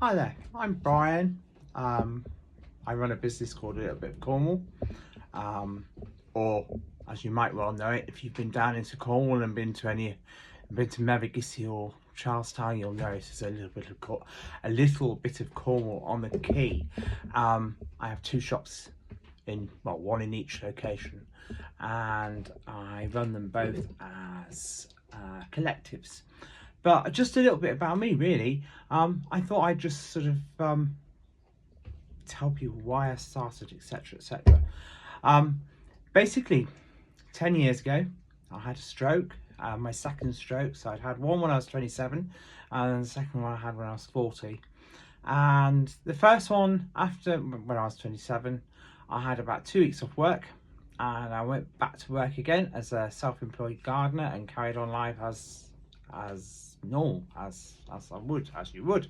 Hi there, I'm Brian. I run a business called A Little Bit of Cornwall, um, or as you might well know it, if you've been down into Cornwall and been to Mevagissey or Charlestown, you'll notice there's a little bit of Cornwall on the quay. I have two shops one in each location, and I run them both as collectives. But just a little bit about me, really. I thought I'd just sort of tell people why I started, etc., etc. Basically, 10 years ago, I had a stroke, my second stroke. So I'd had one when I was 27, and the second one I had when I was 40. And the first one, after when I was 27, I had about 2 weeks off work, and I went back to work again as a self-employed gardener and carried on life as normal, as you would.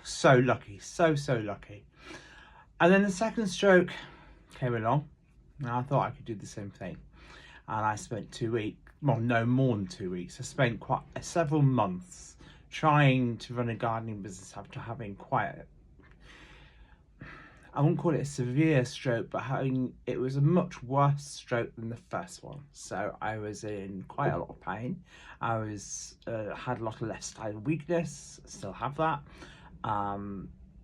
So lucky, so lucky. And then the second stroke came along, and I thought I could do the same thing. And I spent 2 weeks, well, no more than 2 weeks. I spent several months trying to run a gardening business after having I wouldn't call it a severe stroke, but it was a much worse stroke than the first one. So I was in quite a lot of pain. I had a lot of lifestyle weakness, still have that.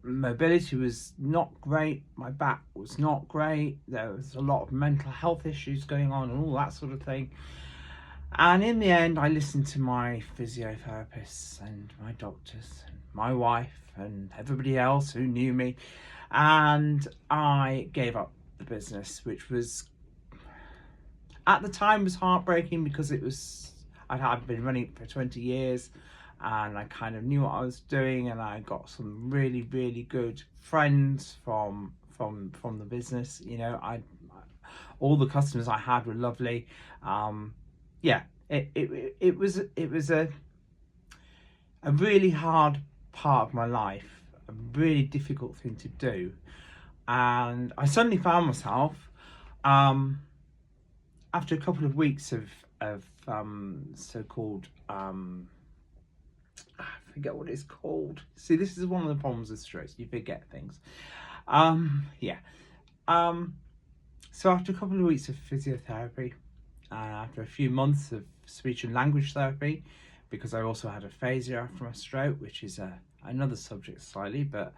Mobility was not great. My back was not great. There was a lot of mental health issues going on and all that sort of thing. And in the end, I listened to my physiotherapists and my doctors and my wife and everybody else who knew me. And I gave up the business, which was, at the time, was heartbreaking because I'd been running it for 20 years and I kind of knew what I was doing, and I got some really good friends from the business. You know, all the customers I had were lovely. It was a really hard part of my life, a really difficult thing to do, and I suddenly found myself after a couple of weeks of so-called I forget what it's called. See, this is one of the problems with strokes, you forget things. So after a couple of weeks of physiotherapy, after a few months of speech and language therapy, because I also had aphasia after my stroke, which is another subject slightly, but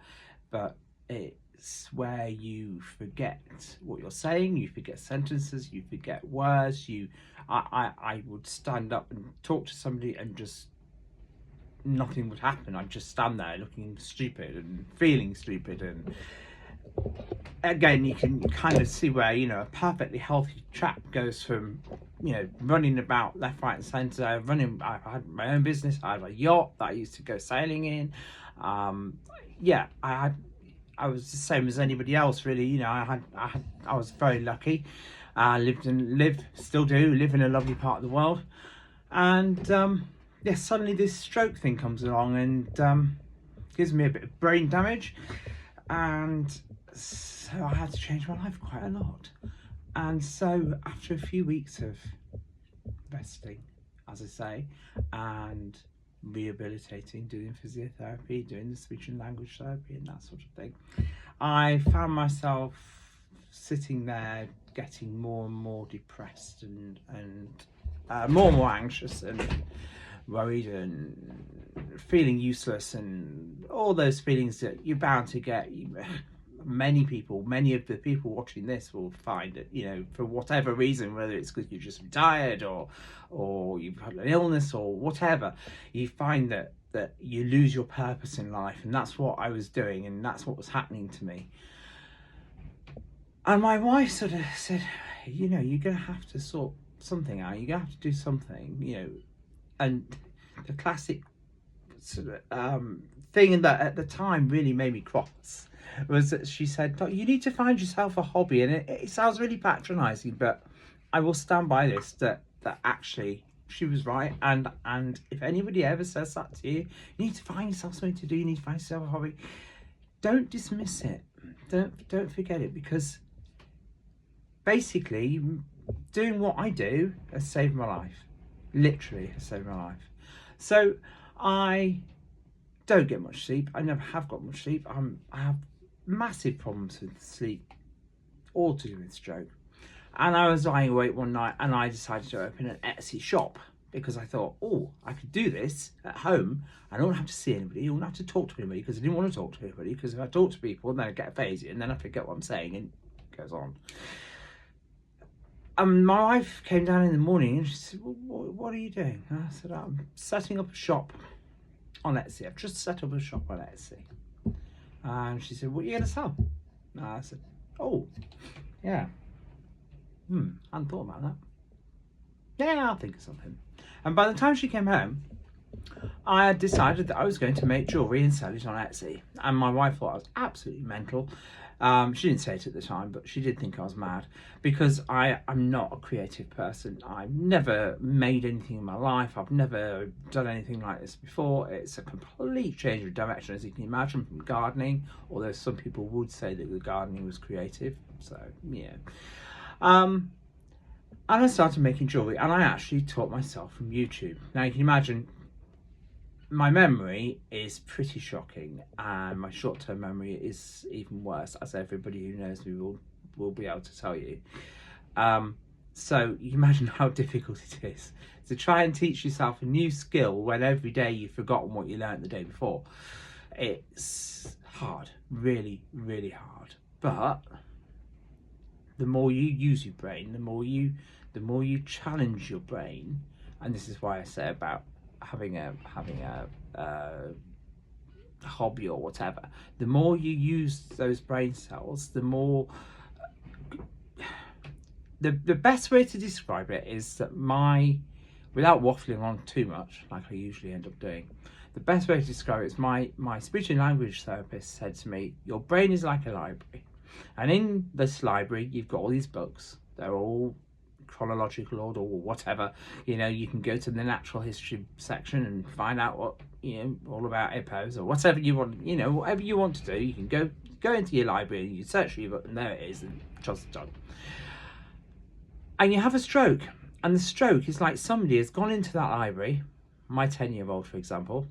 it's where you forget what you're saying, you forget sentences, you forget words. I would stand up and talk to somebody and just nothing would happen. I'd just stand there looking stupid and feeling stupid. And again, you can kind of see where, a perfectly healthy chap goes from, running about left, right and centre, I had my own business, I had a yacht that I used to go sailing in. I was the same as anybody else, really. I was very lucky. Still do live in a lovely part of the world. And suddenly this stroke thing comes along and gives me a bit of brain damage, and so I had to change my life quite a lot. And so after a few weeks of resting, as I say, and rehabilitating, doing physiotherapy, doing the speech and language therapy and that sort of thing, I found myself sitting there getting more and more depressed and more and more anxious and worried and feeling useless and all those feelings that you're bound to get. Many of the people watching this will find it, for whatever reason, whether it's because you're just retired or you've had an illness or whatever, you find that you lose your purpose in life. And that's what I was doing, and that's what was happening to me. And my wife sort of said, you're gonna have to sort something out, you're gonna have to do something, and the classic sort of thing that at the time really made me cross was that she said, you need to find yourself a hobby. And it sounds really patronizing, but I will stand by this, that actually she was right. And if anybody ever says that to you, you need to find yourself something to do, you need to find yourself a hobby. Don't dismiss it, don't forget it, because basically doing what I do has saved my life. Literally has saved my life. So I don't get much sleep. I never have got much sleep. I have massive problems with sleep, all to do with stroke. And I was lying awake one night and I decided to open an Etsy shop because I thought, oh, I could do this at home. I don't have to see anybody. I don't have to talk to anybody because I didn't want to talk to anybody, because if I talk to people, then I get phasey and then I forget what I'm saying and it goes on. My wife came down in the morning and she said, well, what are you doing? And I said, I'm setting up a shop on Etsy. I've just set up a shop on Etsy. And she said, what are you going to sell? And I said, oh, yeah. I hadn't thought about that. Yeah, I'll think of something. And by the time she came home, I had decided that I was going to make jewellery and sell it on Etsy. And my wife thought I was absolutely mental. She didn't say it at the time, but she did think I was mad, because I'm not a creative person. I've never made anything in my life. I've never done anything like this before. It's a complete change of direction, as you can imagine, from gardening, although some people would say that the gardening was creative. So, yeah. And I started making jewellery, and I actually taught myself from YouTube. Now, you can imagine, my memory is pretty shocking, and my short-term memory is even worse, as everybody who knows me will be able to tell you. So you can imagine how difficult it is to try and teach yourself a new skill when every day you've forgotten what you learned the day before. It's hard, really, really hard. But the more you use your brain, the more you challenge your brain, and this is why I say about having a hobby or whatever, the more you use those brain cells, the more the best way to describe it is that without waffling on too much like I usually end up doing, the best way to describe it is my speech and language therapist said to me, your brain is like a library, and in this library you've got all these books. They're all chronological order or whatever. You can go to the natural history section and find out what all about hippos or whatever you want. Whatever you want to do, you can go into your library and you search for your book, and there it is, and just done. And you have a stroke, and the stroke is like somebody has gone into that library, my 10-year-old for example,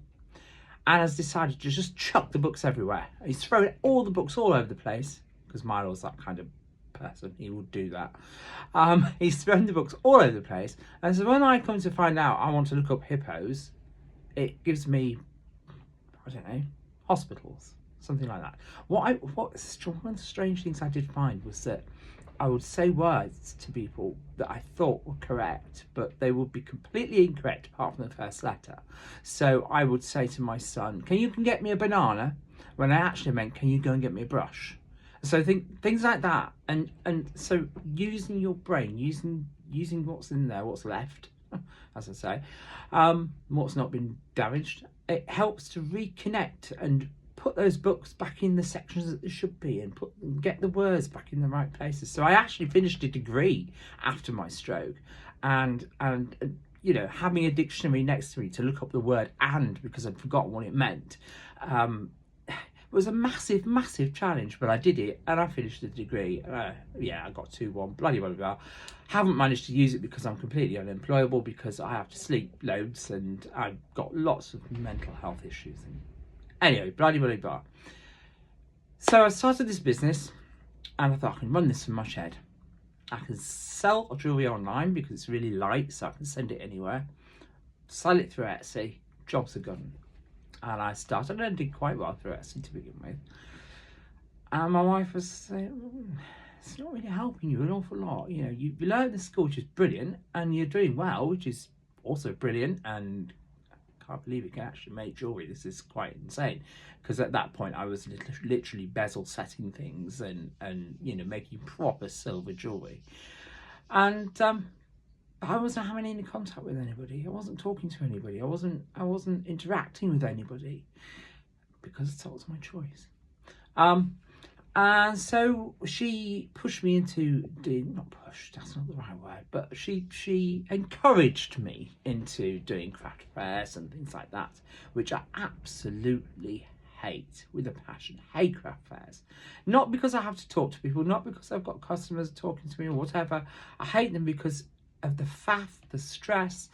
and has decided to just chuck the books everywhere. He's throwing all the books all over the place, because Milo's that kind of person, he would do that. He's thrown the books all over the place, and so when I come to find out I want to look up hippos, it gives me, I don't know, hospitals, something like that. One of the strange things I did find was that I would say words to people that I thought were correct, but they would be completely incorrect apart from the first letter. So I would say to my son, can you get me a banana? When I actually meant, can you go and get me a brush? So things like that, and so using your brain, using what's in there, what's left, as I say, what's not been damaged, it helps to reconnect and put those books back in the sections that they should be, and get the words back in the right places. So I actually finished a degree after my stroke, and having a dictionary next to me to look up the word "and" because I'd forgotten what it meant. It was a massive challenge, but I did it and I finished the degree. Yeah, I got 2-1, bloody blah, blah, blah. Haven't managed to use it because I'm completely unemployable, because I have to sleep loads and I've got lots of mental health issues. Anyway, bloody blah, blah. So I started this business and I thought, I can run this from my shed. I can sell jewellery online because it's really light, so I can send it anywhere. Sell it through Etsy, jobs are gone. And I started, and I did quite well through Etsy to begin with. And my wife was saying, it's not really helping you an awful lot. You learned the skill, which is brilliant, and you're doing well, which is also brilliant, and I can't believe you can actually make jewellery. This is quite insane. Because at that point, I was literally bezel setting things and making proper silver jewellery. And I wasn't having any contact with anybody. I wasn't talking to anybody. I wasn't interacting with anybody, because that was my choice. And so she pushed me into doing, not pushed, that's not the right word, but she encouraged me into doing craft fairs and things like that, which I absolutely hate with a passion. Hate craft fairs. Not because I have to talk to people, not because I've got customers talking to me or whatever. I hate them because of the faff, the stress,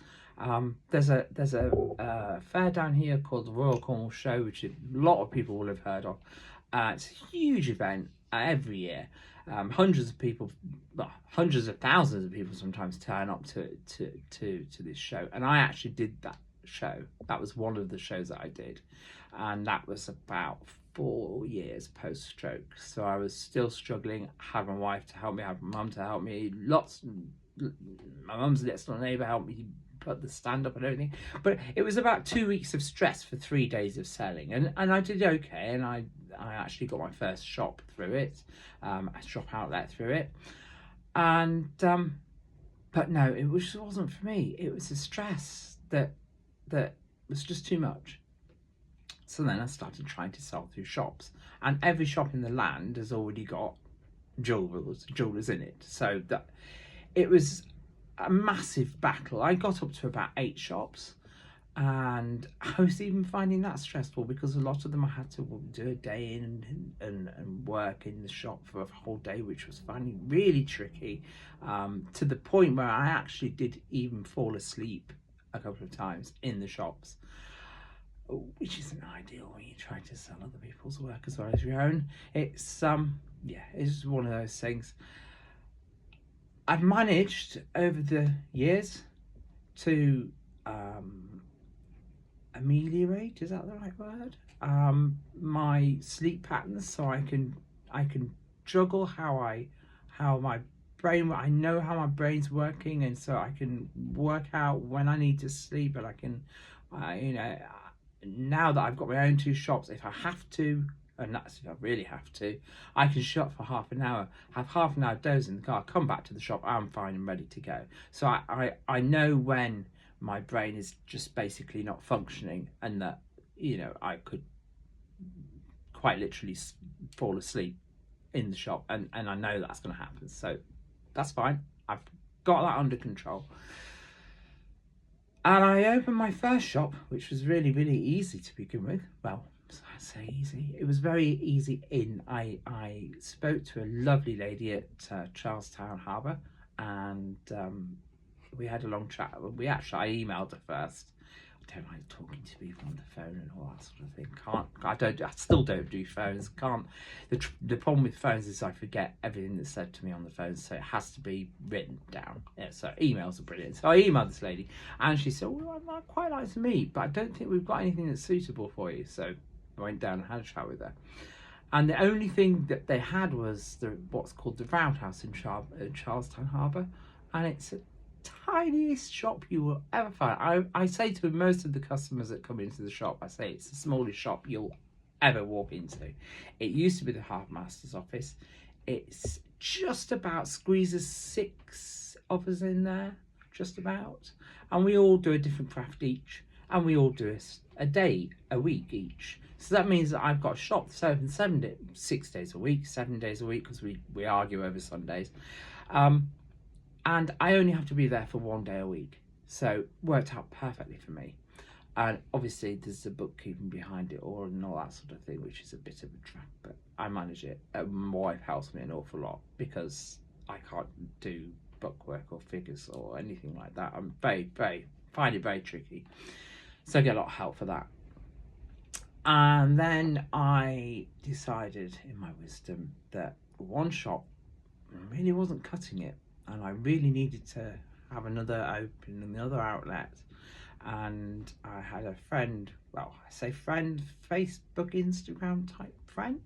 There's a fair down here called the Royal Cornwall Show, which a lot of people will have heard of. It's a huge event every year. Hundreds of people, well, hundreds of thousands of people sometimes turn up to this show, and I actually did that show. That was one of the shows that I did, and that was about 4 years post stroke. So I was still struggling. I had my wife to help me, I had my mum to help me. My mum's next door neighbour helped me put the stand up and everything. But it was about 2 weeks of stress for 3 days of selling, and I did okay, and I actually got my first shop through it, a shop outlet through it, and but no, it just wasn't for me. It was the stress that was just too much. So then I started trying to sell through shops, and every shop in the land has already got jewelers in it. So that it was a massive battle. I got up to about 8 shops, and I was even finding that stressful because a lot of them I had to do a day in and work in the shop for a whole day, which was finding really tricky, to the point where I actually did even fall asleep a couple of times in the shops, which isn't ideal when you try to sell other people's work as well as your own. It's yeah, it's one of those things. I've managed over the years to ameliorate, is that the right word, my sleep patterns, so I can juggle how my brain, I know how my brain's working, and so I can work out when I need to sleep. And I can you know, now that I've got my own 2 shops, if I have to, and that's if I really have to, I can shut for half an hour, have half an hour doze in the car, come back to the shop, I'm fine and ready to go. So I know when my brain is just basically not functioning, and that, you know, I could quite literally fall asleep in the shop, and I know that's going to happen. So that's fine. I've got that under control. And I opened my first shop, which was really, really easy to begin with. Well, I say easy. It was very easy I spoke to a lovely lady at Charlestown Harbour, and we had a long chat. I emailed her first. I don't like talking to people on the phone and all that sort of thing. I still don't do phones. Can't. The problem with phones is I forget everything that's said to me on the phone, so it has to be written down. Yeah, so emails are brilliant. So I emailed this lady, and she said, well, I'd quite like to meet, but I don't think we've got anything that's suitable for you. So I went down and had a chat with her. And the only thing that they had was what's called the Roundhouse in Charlestown Harbour, and it's a tiniest shop you will ever find. I say to most of the customers that come into the shop, I say it's the smallest shop you'll ever walk into. It used to be the Harbour Master's office. It's just about squeezes 6 of us in there, just about, and we all do a different craft each, and we all do a day a week each. So that means that I've got a shop that's open 6 days a week, 7 days a week, because we argue over Sundays. And I only have to be there for 1 day a week. So it worked out perfectly for me. And obviously there's the bookkeeping behind it all and all that sort of thing, which is a bit of a drag, but I manage it. My wife helps me an awful lot because I can't do bookwork or figures or anything like that. I'm find it very tricky. So I get a lot of help for that. And then I decided in my wisdom that one shop really wasn't cutting it, and I really needed to have another open, another outlet. And I had a friend, well, I say friend, Facebook, Instagram type friend,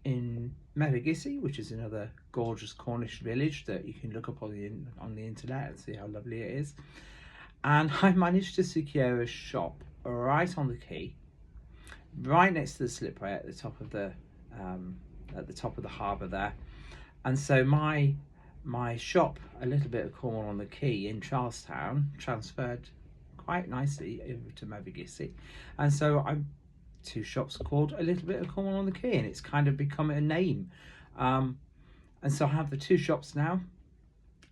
in Mevagissey, which is another gorgeous Cornish village that you can look up on the internet and see how lovely it is. And I managed to secure a shop right on the quay, right next to the slipway at the top of the harbour there. And so my shop, a little bit of Cornwall on the Quay in Charlestown, transferred quite nicely over to Mevagissey. And so I'm 2 shops called a little bit of Cornwall on the Quay, and it's kind of become a name. And so I have the 2 shops now.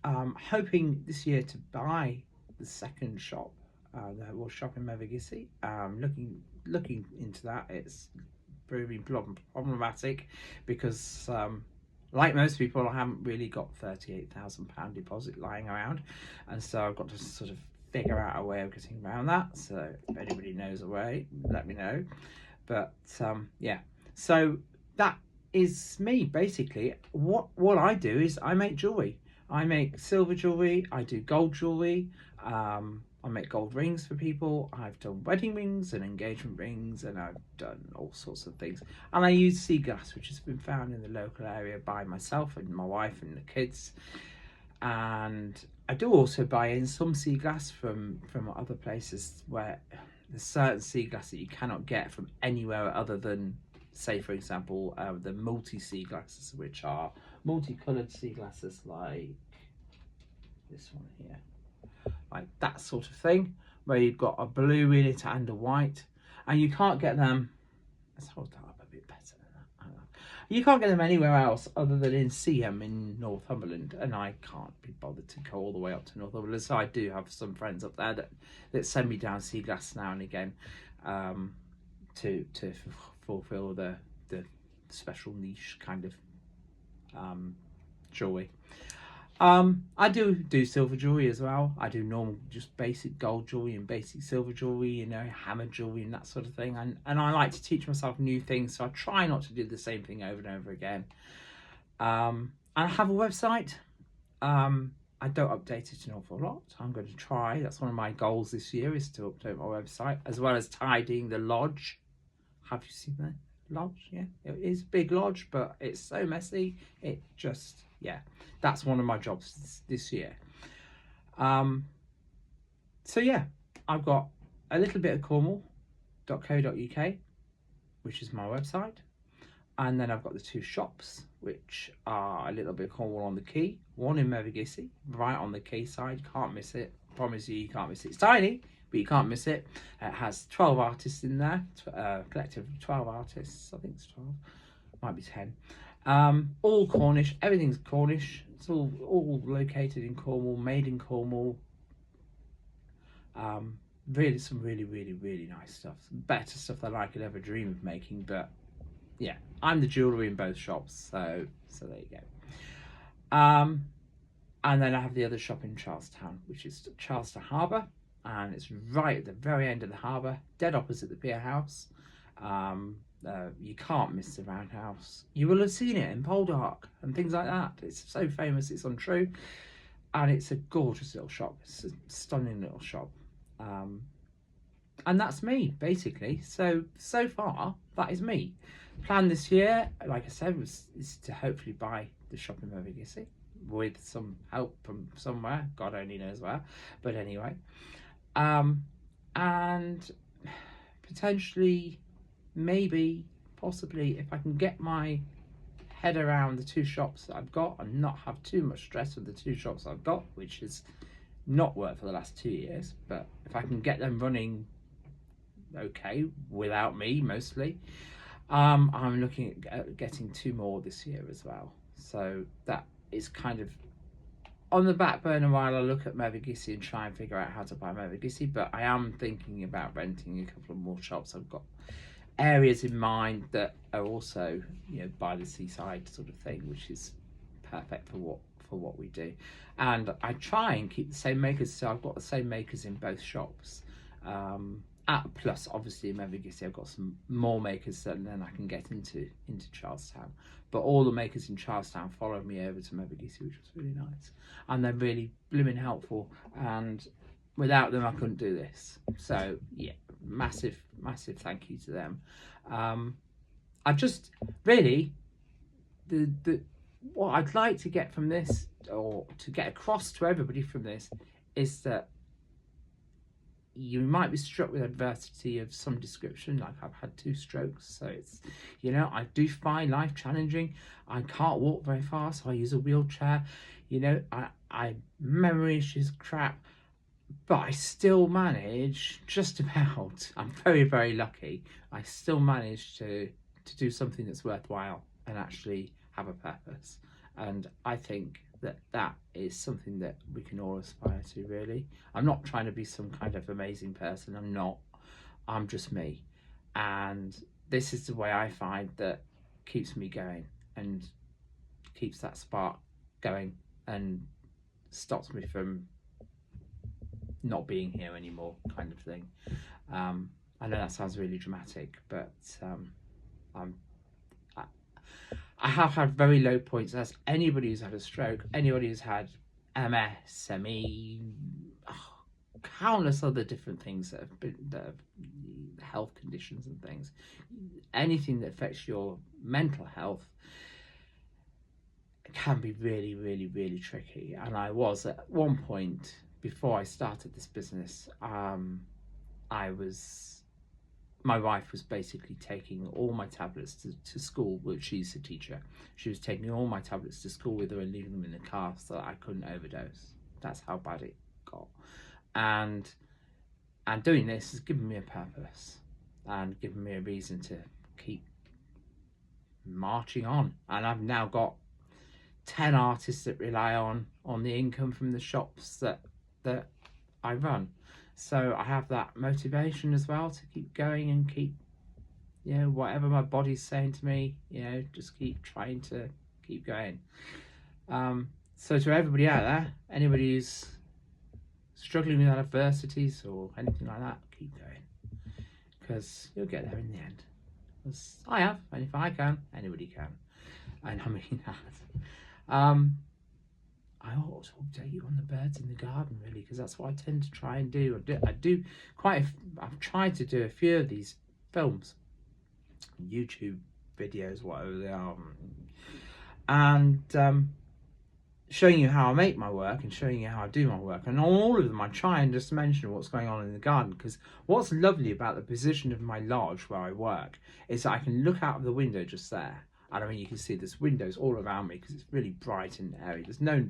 Hoping this year to buy the second shop, the shop in Mevagissey. Looking into that. It's proving problematic because like most people, I haven't really got £38,000 deposit lying around, and so I've got to sort of figure out a way of getting around that. So if anybody knows a way, let me know. But yeah, so that is me basically. What I do is I make jewelry. I make silver jewelry. I do gold jewelry. I make gold rings for people. I've done wedding rings and engagement rings, and I've done all sorts of things. And I use sea glass, which has been found in the local area by myself and my wife and the kids. And I do also buy in some sea glass from other places, where there's certain sea glass that you cannot get from anywhere other than, say for example, the multi sea glasses, which are multicolored sea glasses like this one here, like that sort of thing, where you've got a blue in it and a white, and you can't get them. Let's hold that up a bit better. You can't get them anywhere else other than in Seaham in Northumberland, and I can't be bothered to go all the way up to Northumberland. So I do have some friends up there that send me down sea glass now and again, to fulfil the special niche kind of jewelry. I do silver jewelry as well. I do normal, just basic gold jewelry and basic silver jewelry, you know, hammer jewelry and that sort of thing. And I like to teach myself new things, so I try not to do the same thing over and over again. And I have a website. I don't update it an awful lot. I'm going to try. That's one of my goals this year, is to update my website, as well as tidying the lodge. Have you seen that lodge? Yeah, it is a big lodge, but it's so messy. It just, yeah, that's one of my jobs this year. So yeah, I've got a little bit of Cornwall.co.uk, which is my website, and then I've got the two shops, which are a little bit of Cornwall on the Quay, one in Mevagissey, right on the quay side. Can't miss it. Promise you can't miss it. It's tiny, but you can't miss it. It has 12 artists in there, collective of 12 artists. I think it's 12, might be 10. All Cornish, everything's Cornish. It's all located in Cornwall, made in Cornwall. Really, some really nice stuff. Some better stuff than I could ever dream of making. But yeah, I'm the jewellery in both shops, so there you go. And then I have the other shop in Charlestown, which is Charlestown Harbour, and it's right at the very end of the harbour, dead opposite the pier house. You can't miss the roundhouse. You will have seen it in Poldark and things like that. It's so famous, it's untrue. And it's a gorgeous little shop. It's a stunning little shop. And that's me, basically. So far, that is me. Plan this year, like I said, is to hopefully buy the shop in Mevagissey with some help from somewhere. God only knows where. But anyway. And potentially, maybe, possibly, if I can get my head around the two shops that I've got and not have too much stress with the two shops I've got, which has not worked for the last 2 years, but if I can get them running okay without me mostly, I'm looking at getting 2 more this year as well. So that is kind of on the back burner while I look at Mevagissey and try and figure out how to buy Mevagissey. But I am thinking about renting a couple of more shops. I've got areas in mind that are also, you know, by the seaside sort of thing, which is perfect for what we do. And I try and keep the same makers, so I've got the same makers in both shops. Plus, obviously, in Mevagissey, I've got some more makers that then I can get into Charlestown. But all the makers in Charlestown followed me over to Mevagissey, which was really nice. And they're really blooming helpful. And without them, I couldn't do this. So, yeah, massive thank you to them. I just, really, what I'd like to get from this, or to get across to everybody from this, is that you might be struck with adversity of some description. Like, I've had 2 strokes, so it's, you know, I do find life challenging. I can't walk very far, so I use a wheelchair. You know, I memory issues, crap, but I still manage just about. I'm very lucky. I still manage to do something that's worthwhile and actually have a purpose. And I think that is something that we can all aspire to, really. I'm not trying to be some kind of amazing person. I'm not. I'm just me. And this is the way I find that keeps me going and keeps that spark going and stops me from not being here anymore, kind of thing. I know that sounds really dramatic, but I have had very low points, as anybody who's had a stroke, anybody who's had MS, ME, countless other different things that have health conditions and things. Anything that affects your mental health can be really, really, really tricky. And I was at one point, before I started this business, my wife was basically taking all my tablets to school. Well, she's a teacher. She was taking all my tablets to school with her and leaving them in the car so that I couldn't overdose. That's how bad it got. And doing this has given me a purpose and given me a reason to keep marching on. And I've now got 10 artists that rely on the income from the shops that I run. So I have that motivation as well to keep going and keep, you know, whatever my body's saying to me, you know, just keep trying to keep going. So to everybody out there, anybody who's struggling with adversities or anything like that, keep going, because you'll get there in the end. Because I have, and if I can, anybody can. And I mean that. I ought to update you on the birds in the garden, really, because that's what I tend to try and do. I've tried to do a few of these films, YouTube videos, whatever they are, and showing you how I make my work and showing you how I do my work. And on all of them, I try and just mention what's going on in the garden, because what's lovely about the position of my lodge where I work is that I can look out of the window just there. And I mean, you can see there's windows all around me because it's really bright and airy. There's no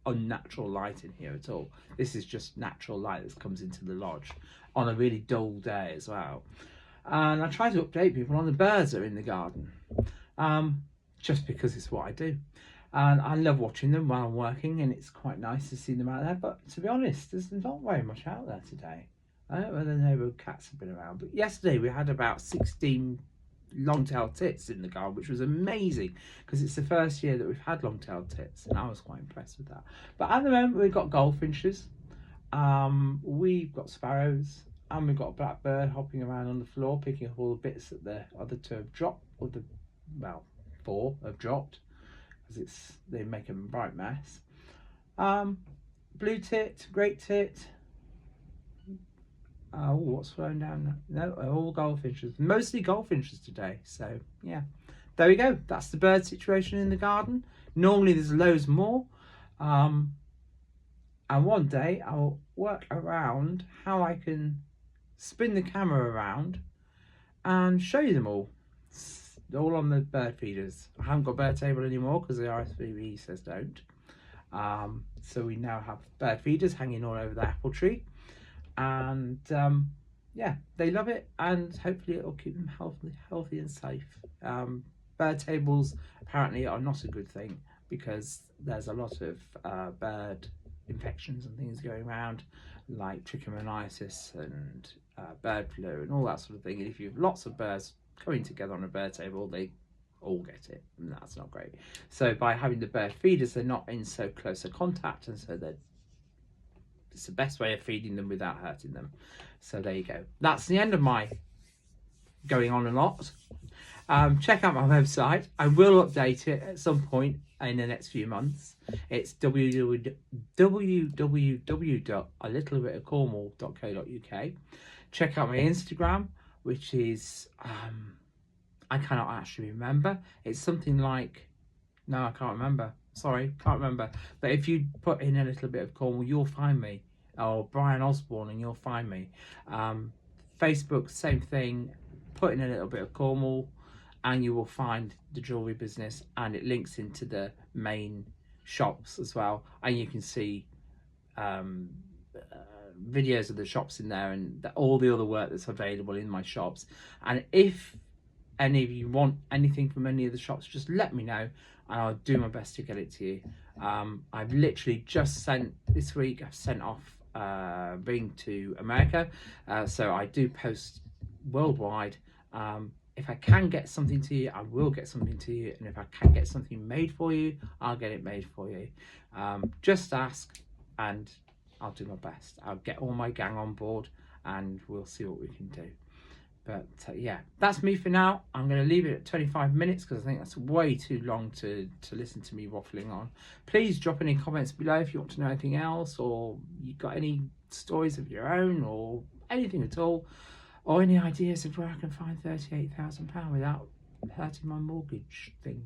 unnatural light in here at all. This is just natural light that comes into the lodge on a really dull day as well. And I try to update people on the birds that are in the garden, just because it's what I do. And I love watching them while I'm working, and it's quite nice to see them out there. But to be honest, there's not very much out there today. I don't know whether the neighbourhood cats have been around, but yesterday we had about 16 long-tailed tits in the garden, which was amazing because it's the first year that we've had long-tailed tits, and I was quite impressed with that. But at the moment we've got goldfinches, we've got sparrows, and we've got a blackbird hopping around on the floor picking up all the bits that the other two have dropped, or four have dropped, because they make a bright mess. Blue tit, great tit. Oh, what's flown down? No, all goldfinches. Mostly goldfinches today. So, yeah. There we go. That's the bird situation in the garden. Normally there's loads more. And one day I'll work around how I can spin the camera around and show you them all. It's all on the bird feeders. I haven't got bird table anymore because the RSPB says don't. So we now have bird feeders hanging all over the apple tree. And yeah, they love it, and hopefully it'll keep them healthy and safe. Bird tables apparently are not a good thing because there's a lot of bird infections and things going around, like trichomoniasis and bird flu and all that sort of thing. And if you have lots of birds coming together on a bird table, they all get it, and that's not great. So by having the bird feeders, they're not in so close a contact, and so it's the best way of feeding them without hurting them. So there you go. That's the end of my going on a lot. Check out my website. I will update it at some point in the next few months. It's www.alittlebitofcornwall.co.uk. Check out my Instagram, which is I cannot actually remember. It's something like, no, I can't remember. Sorry, can't remember. But if you put in a little bit of Cornwall, you'll find me. Or Brian Osborne, and you'll find me. Facebook, same thing. Put in a little bit of Cornwall, and you will find the jewellery business, and it links into the main shops as well. And you can see videos of the shops in there, and all the other work that's available in my shops. And if any of you want anything from any of the shops, just let me know, and I'll do my best to get it to you. I've literally just sent this week, I've sent off ring to America, so I do post worldwide. If I can get something to you, I will get something to you, and if I can get something made for you, I'll get it made for you. Just ask, and I'll do my best. I'll get all my gang on board and we'll see what we can do. But yeah, that's me for now. I'm going to leave it at 25 minutes because I think that's way too long to listen to me waffling on. Please drop any comments below if you want to know anything else, or you've got any stories of your own or anything at all, or any ideas of where I can find £38,000 without hurting my mortgage things.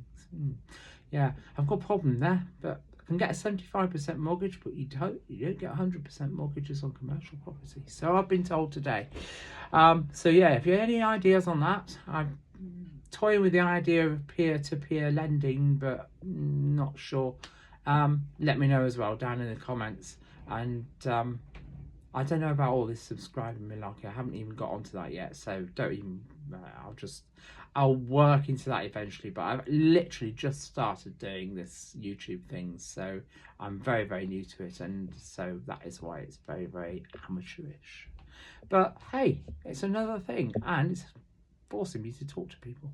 Yeah, I've got a problem there, but I can get a 75% mortgage, but you don't get 100% mortgages on commercial property. So I've been told today. So yeah, if you have any ideas on that, I'm toying with the idea of peer-to-peer lending, but not sure. Let me know as well down in the comments. And I don't know about all this subscribing malarkey. I haven't even got onto that yet, so don't even. I'll work into that eventually. But I've literally just started doing this YouTube thing, so I'm very, very new to it, and so that is why it's very, very amateurish. But hey, it's another thing, and it's forcing me to talk to people.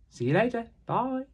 See you later. Bye.